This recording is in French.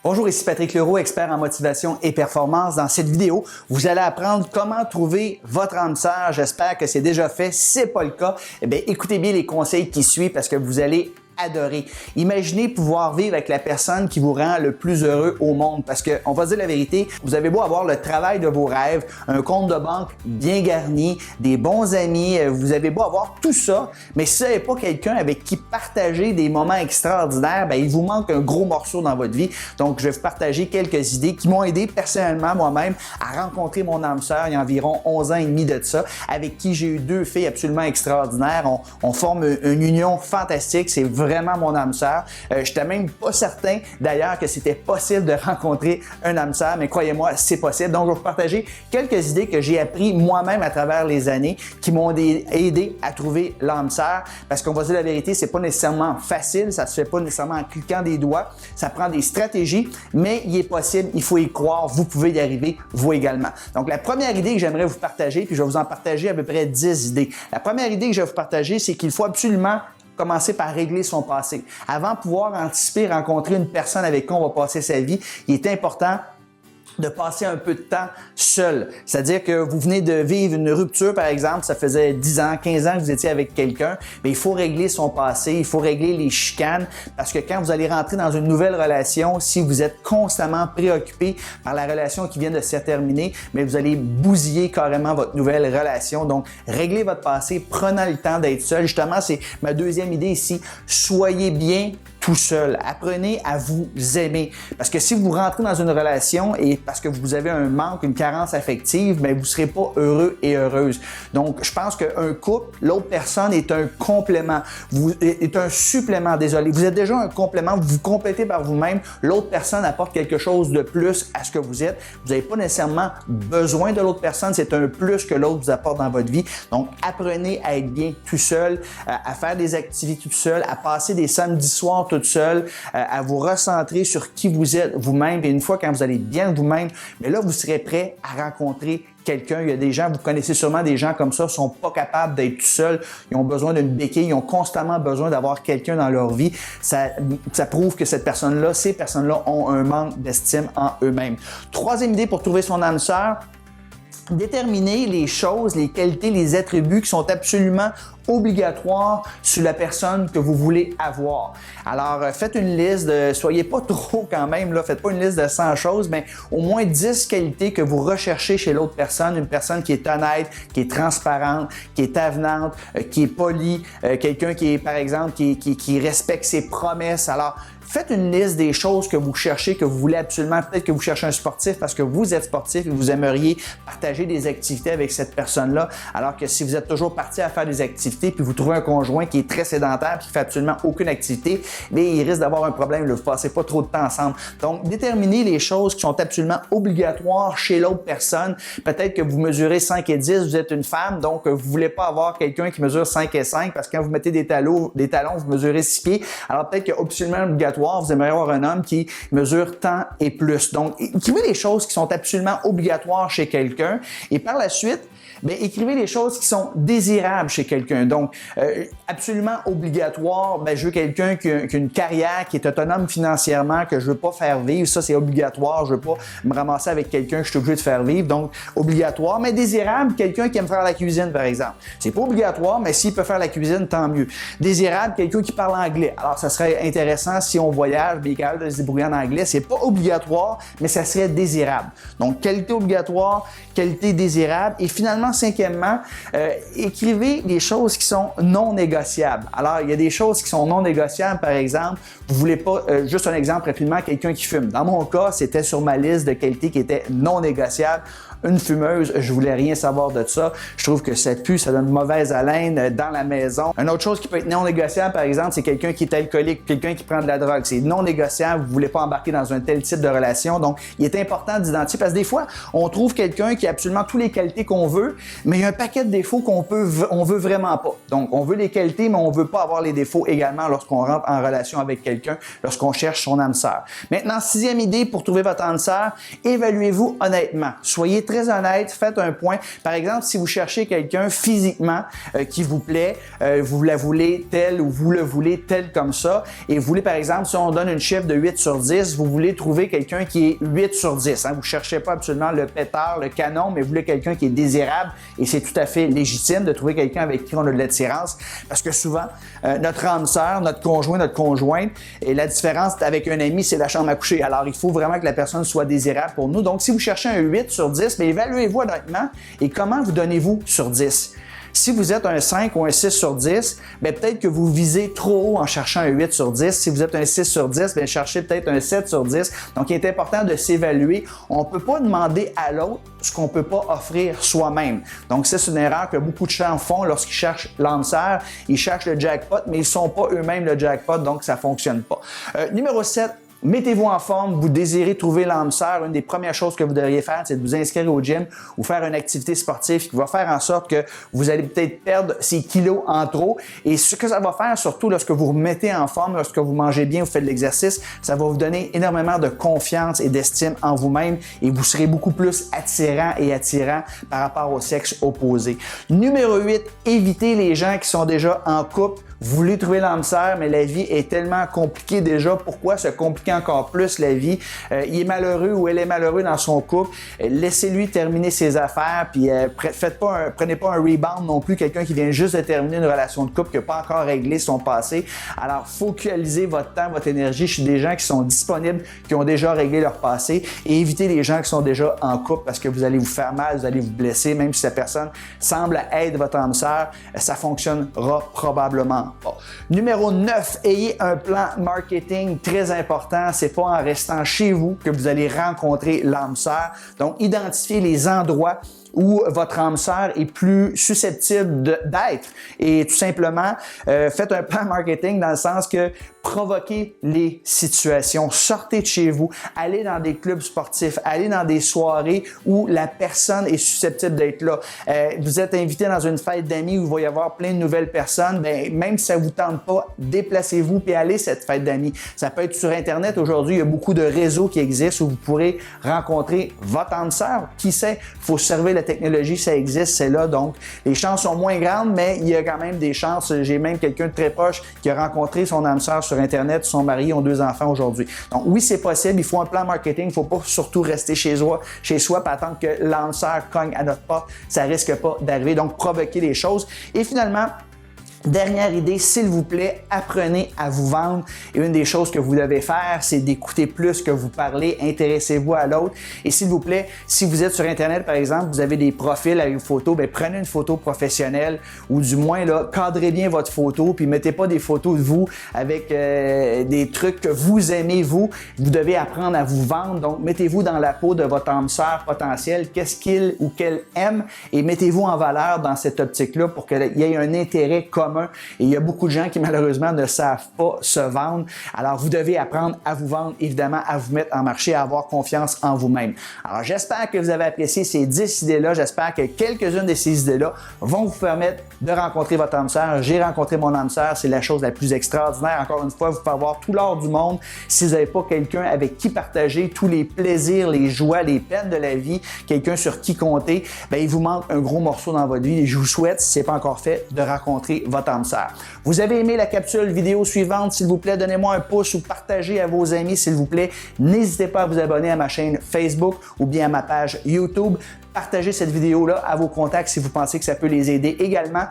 Bonjour, ici Patrick Leroux, expert en motivation et performance. Dans cette vidéo, vous allez apprendre comment trouver votre âme sœur. J'espère que c'est déjà fait. Si ce n'est pas le cas, eh bien, écoutez bien les conseils qui suivent parce que vous allez adorer. Imaginez pouvoir vivre avec la personne qui vous rend le plus heureux au monde parce que, on va dire la vérité, vous avez beau avoir le travail de vos rêves, un compte de banque bien garni, des bons amis, vous avez beau avoir tout ça, mais si vous n'avez pas quelqu'un avec qui partager des moments extraordinaires, bien, il vous manque un gros morceau dans votre vie. Donc, je vais vous partager quelques idées qui m'ont aidé personnellement moi-même à rencontrer mon âme sœur il y a environ 11 ans et demi de ça, avec qui j'ai eu deux filles absolument extraordinaires. On forme une union fantastique. C'est vraiment mon âme sœur. Je n'étais même pas certain d'ailleurs que c'était possible de rencontrer un âme sœur, mais croyez-moi, c'est possible. Donc, je vais vous partager quelques idées que j'ai appris moi-même à travers les années qui m'ont aidé à trouver l'âme sœur. Parce qu'on va dire la vérité, c'est pas nécessairement facile, ça se fait pas nécessairement en cliquant des doigts. Ça prend des stratégies, mais il est possible, il faut y croire, vous pouvez y arriver, vous également. Donc, la première idée que j'aimerais vous partager, puis je vais vous en partager à peu près 10 idées. La première idée que je vais vous partager, c'est qu'il faut absolument commencer par régler son passé. Avant de pouvoir anticiper, rencontrer une personne avec qui on va passer sa vie, il est important de passer un peu de temps seul. C'est-à-dire que vous venez de vivre une rupture, par exemple, ça faisait 10 ans, 15 ans que vous étiez avec quelqu'un, mais il faut régler son passé, il faut régler les chicanes, parce que quand vous allez rentrer dans une nouvelle relation, si vous êtes constamment préoccupé par la relation qui vient de se terminer, mais vous allez bousiller carrément votre nouvelle relation. Donc, réglez votre passé, prenez le temps d'être seul. Justement, c'est ma deuxième idée ici. Soyez bien tout seul. Apprenez à vous aimer. Parce que si vous rentrez dans une relation et parce que vous avez un manque, une carence affective, bien, vous ne serez pas heureux et heureuse. Donc, je pense qu'un couple, l'autre personne est un complément, est un supplément, désolé. Vous êtes déjà un complément, vous vous complétez par vous-même. L'autre personne apporte quelque chose de plus à ce que vous êtes. Vous n'avez pas nécessairement besoin de l'autre personne, c'est un plus que l'autre vous apporte dans votre vie. Donc, apprenez à être bien tout seul, à faire des activités tout seul, à passer des samedis soirs toute seule, à vous recentrer sur qui vous êtes vous-même. Et une fois quand vous allez bien vous-même, mais là, vous serez prêt à rencontrer quelqu'un. Il y a des gens, vous connaissez sûrement des gens comme ça, ne sont pas capables d'être tout seuls. Ils ont besoin d'une béquille, ils ont constamment besoin d'avoir quelqu'un dans leur vie. Ça prouve que ces personnes-là ont un manque d'estime en eux-mêmes. Troisième idée pour trouver son âme sœur, déterminer les choses, les qualités, les attributs qui sont absolument obligatoires sur la personne que vous voulez avoir. Alors, faites une liste soyez pas trop quand même, là, faites pas une liste de 100 choses, mais au moins 10 qualités que vous recherchez chez l'autre personne, une personne qui est honnête, qui est transparente, qui est avenante, qui est polie, quelqu'un qui est, par exemple, qui respecte ses promesses. Alors, faites une liste des choses que vous cherchez, que vous voulez absolument. Peut-être que vous cherchez un sportif parce que vous êtes sportif et vous aimeriez partager des activités avec cette personne-là. Alors que si vous êtes toujours parti à faire des activités puis vous trouvez un conjoint qui est très sédentaire et qui fait absolument aucune activité, bien, il risque d'avoir un problème. Vous ne passez pas trop de temps ensemble. Donc, déterminez les choses qui sont absolument obligatoires chez l'autre personne. Peut-être que vous mesurez 5 et 10, vous êtes une femme, donc vous ne voulez pas avoir quelqu'un qui mesure 5 et 5 parce que quand vous mettez des talons, vous mesurez 6 pieds. Alors, peut-être qu'il y a absolument obligatoire, vous aimeriez avoir un homme qui mesure tant et plus. Donc, écrivez les choses qui sont absolument obligatoires chez quelqu'un et par la suite, bien, écrivez les choses qui sont désirables chez quelqu'un. Donc, absolument obligatoire, bien, je veux quelqu'un qui a une carrière, qui est autonome financièrement, que je veux pas faire vivre. Ça, c'est obligatoire. Je veux pas me ramasser avec quelqu'un que je suis obligé de faire vivre. Donc, obligatoire. Mais désirable, quelqu'un qui aime faire la cuisine, par exemple. C'est pas obligatoire, mais s'il peut faire la cuisine, tant mieux. Désirable, quelqu'un qui parle anglais. Alors, ça serait intéressant si on voyage, bien, capable de se débrouiller en anglais. C'est pas obligatoire, mais ça serait désirable. Donc, qualité obligatoire, qualité désirable. Et finalement, cinquièmement, écrivez des choses qui sont non négociables. Alors, il y a des choses qui sont non négociables, par exemple, vous voulez pas, juste un exemple rapidement, quelqu'un qui fume. Dans mon cas, c'était sur ma liste de qualités qui étaient non négociables. Une fumeuse, je voulais rien savoir de ça. Je trouve que ça pue, ça donne mauvaise haleine dans la maison. Une autre chose qui peut être non négociable, par exemple, c'est quelqu'un qui est alcoolique, quelqu'un qui prend de la drogue. C'est non négociable, vous voulez pas embarquer dans un tel type de relation. Donc, il est important d'identifier parce que des fois, on trouve quelqu'un qui a absolument toutes les qualités qu'on veut, mais il y a un paquet de défauts on veut vraiment pas. Donc, on veut les qualités, mais on veut pas avoir les défauts également lorsqu'on rentre en relation avec quelqu'un, lorsqu'on cherche son âme sœur. Maintenant, sixième idée pour trouver votre âme sœur, évaluez-vous honnêtement. Soyez très honnête, faites un point. Par exemple, si vous cherchez quelqu'un physiquement qui vous plaît, vous la voulez telle ou vous le voulez tel comme ça, et vous voulez par exemple exemple, si on donne une chiffre de 8 sur 10, vous voulez trouver quelqu'un qui est 8 sur 10. Hein? Vous ne cherchez pas absolument le pétard, le canon, mais vous voulez quelqu'un qui est désirable et c'est tout à fait légitime de trouver quelqu'un avec qui on a de l'attirance parce que souvent, notre âme sœur, notre conjoint, notre conjointe, et la différence avec un ami, c'est la chambre à coucher. Alors, il faut vraiment que la personne soit désirable pour nous. Donc, si vous cherchez un 8 sur 10, bien, évaluez-vous honnêtement et comment vous donnez-vous sur 10? Si vous êtes un 5 ou un 6 sur 10, bien, peut-être que vous visez trop haut en cherchant un 8 sur 10. Si vous êtes un 6 sur 10, bien, cherchez peut-être un 7 sur 10. Donc, il est important de s'évaluer. On ne peut pas demander à l'autre ce qu'on ne peut pas offrir soi-même. Donc, c'est une erreur que beaucoup de gens font lorsqu'ils cherchent l'âme sœur. Ils cherchent le jackpot, mais ils ne sont pas eux-mêmes le jackpot, donc ça ne fonctionne pas. Numéro 7. Mettez-vous en forme, vous désirez trouver l'âme sœur. Une des premières choses que vous devriez faire, c'est de vous inscrire au gym ou faire une activité sportive qui va faire en sorte que vous allez peut-être perdre ces kilos en trop. Et ce que ça va faire, surtout lorsque vous remettez en forme, lorsque vous mangez bien, vous faites de l'exercice, ça va vous donner énormément de confiance et d'estime en vous-même et vous serez beaucoup plus attirant et attirant par rapport au sexe opposé. Numéro 8, évitez les gens qui sont déjà en couple. Vous voulez trouver l'âme sœur, mais la vie est tellement compliquée déjà. Pourquoi se compliquer encore plus la vie? Il est malheureux ou elle est malheureuse dans son couple. Laissez-lui terminer ses affaires, puis prenez pas un rebound non plus, quelqu'un qui vient juste de terminer une relation de couple qui n'a pas encore réglé son passé. Alors, focalisez votre temps, votre énergie sur des gens qui sont disponibles, qui ont déjà réglé leur passé et évitez les gens qui sont déjà en couple parce que vous allez vous faire mal, vous allez vous blesser, même si la personne semble être votre âme sœur, ça fonctionnera probablement pas. Numéro 9, ayez un plan marketing très important. C'est pas en restant chez vous que vous allez rencontrer l'âme sœur. Donc, identifiez les endroits où votre âme sœur est plus susceptible d'être. Et tout simplement, faites un plan marketing dans le sens que provoquez les situations. Sortez de chez vous, allez dans des clubs sportifs, allez dans des soirées où la personne est susceptible d'être là. Vous êtes invité dans une fête d'amis où il va y avoir plein de nouvelles personnes, bien, même si ça vous tente pas, déplacez-vous puis allez à cette fête d'amis. Ça peut être sur Internet. Aujourd'hui, il y a beaucoup de réseaux qui existent où vous pourrez rencontrer votre âme sœur. Qui sait? Il faut servir la technologie, ça existe, c'est là. Donc, les chances sont moins grandes, mais il y a quand même des chances. J'ai même quelqu'un de très proche qui a rencontré son âme sœur sur Internet, son mari, ont 2 enfants aujourd'hui. Donc, oui, c'est possible. Il faut un plan marketing. Il ne faut pas surtout rester chez soi puis attendre que l'âme sœur cogne à notre porte. Ça risque pas d'arriver. Donc, provoquer les choses. Et finalement, dernière idée, s'il vous plaît, apprenez à vous vendre. Et une des choses que vous devez faire, c'est d'écouter plus que vous parlez. Intéressez-vous à l'autre. Et s'il vous plaît, si vous êtes sur Internet, par exemple, vous avez des profils avec une photo, bien, prenez une photo professionnelle ou du moins, là, cadrez bien votre photo puis mettez pas des photos de vous avec des trucs que vous aimez, vous. Vous devez apprendre à vous vendre. Donc, mettez-vous dans la peau de votre âme sœur potentielle. Qu'est-ce qu'il ou qu'elle aime et mettez-vous en valeur dans cette optique-là pour qu'il y ait un intérêt commun. Et il y a beaucoup de gens qui, malheureusement, ne savent pas se vendre. Alors, vous devez apprendre à vous vendre, évidemment, à vous mettre en marché, à avoir confiance en vous-même. Alors, j'espère que vous avez apprécié ces 10 idées-là. J'espère que quelques-unes de ces idées-là vont vous permettre de rencontrer votre âme sœur. J'ai rencontré mon âme sœur. C'est la chose la plus extraordinaire. Encore une fois, vous pouvez avoir tout l'or du monde. Si vous n'avez pas quelqu'un avec qui partager tous les plaisirs, les joies, les peines de la vie, quelqu'un sur qui compter, bien, il vous manque un gros morceau dans votre vie. Et je vous souhaite, si ce n'est pas encore fait, de rencontrer votre âme sœur. Vous avez aimé la capsule vidéo suivante, s'il vous plaît, donnez-moi un pouce ou partagez à vos amis, s'il vous plaît. N'hésitez pas à vous abonner à ma chaîne Facebook ou bien à ma page YouTube. Partagez cette vidéo-là à vos contacts si vous pensez que ça peut les aider également.